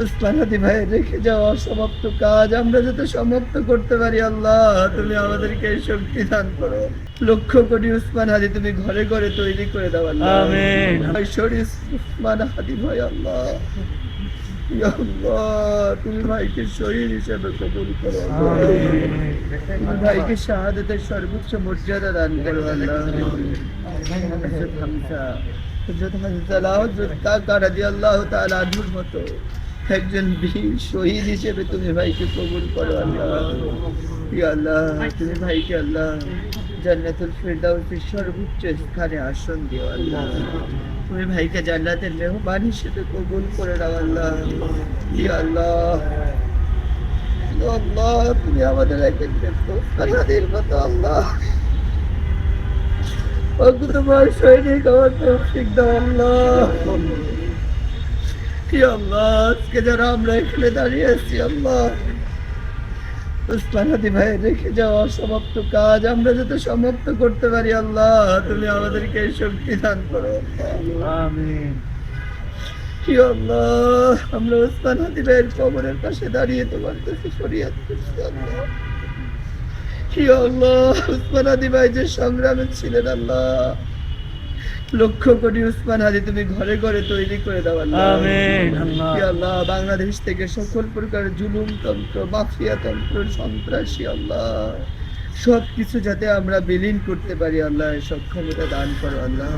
উসমান হাদি ভাই রেখে যাওয়া অসমাপ্ত কাজ আমরা যাতে সমাপ্ত করতে পারি। আল্লাহ তুমি আমাদেরকে এই শক্তি দান করো। লক্ষ কোটি উসমান হাদি তুমি ঘরে ঘরে তৈরি করে দাও আল্লাহ। আমিন। শরীর উসমান হাদি ভাই আল্লাহ, ইয়া আল্লাহ তুমি ভাইকে শহীদ হিসেবে কবুল করো। তুমি ভাইকে শাহাদাতের সর্বোচ্চ মর্যাদা দান করো আল্লাহ। হযরত হামজা, হযরত হানজালা, হযরত কাকা রাদিয়াল্লাহু তাআলা আনহুর মতো একজন বীর শহীদ হিসেবে তুমি ভাইকে কবুল করো আল্লাহ। ইয়া আল্লাহ তুমি ভাইকে আল্লাহ জান্নাতুল ফিরদাউসের সর্বোচ্চ স্থানে আসন দিও আল্লাহ। তুমি ভাইকে জান্নাতের মেহমান হিসেবে কবুল করে নাও আল্লাহ। ইয়া আল্লাহ, ইয়া আল্লাহ তুমি আমাদের একজন উসমানের মতো আল্লাহ তোমার সৈনিক আমার তৌফিক দাও আল্লাহ। ইয়া আল্লাহ আজকে যারা আমরা এখানে দাঁড়িয়ে আছি আল্লাহ, উসমান হাদি ভাই রেখে যাওয়া অসমাপ্ত কাজ আমরা যাতে সমাপ্ত করতে পারি। আল্লাহ তুমি আমাদেরকে এই শক্তি দান করো। আমিন। ইয়া আল্লাহ আমরা উসমান হাদি ভাইয়ের কবরের পাশে দাঁড়িয়ে তোমার কাছে ফরিয়াদ করছি আল্লাহ। ইয়া আল্লাহ উসমান হাদি ভাই যে সংগ্রামে ছিলেন আল্লাহ, লক্ষ কোটি উসমান হাদি তুমি ঘরে ঘরে তৈরি করে দাও আল্লাহ। আমিন। ইয়া আল্লাহ বাংলাদেশ থেকে সকল প্রকার জুলুম তন্ত্র, মাফিয়া তন্ত্র, সন্ত্রাসী আল্লাহ সবকিছু যাতে আমরা বিলীন করতে পারি আল্লাহ, সক্ষমতা দান করো আল্লাহ।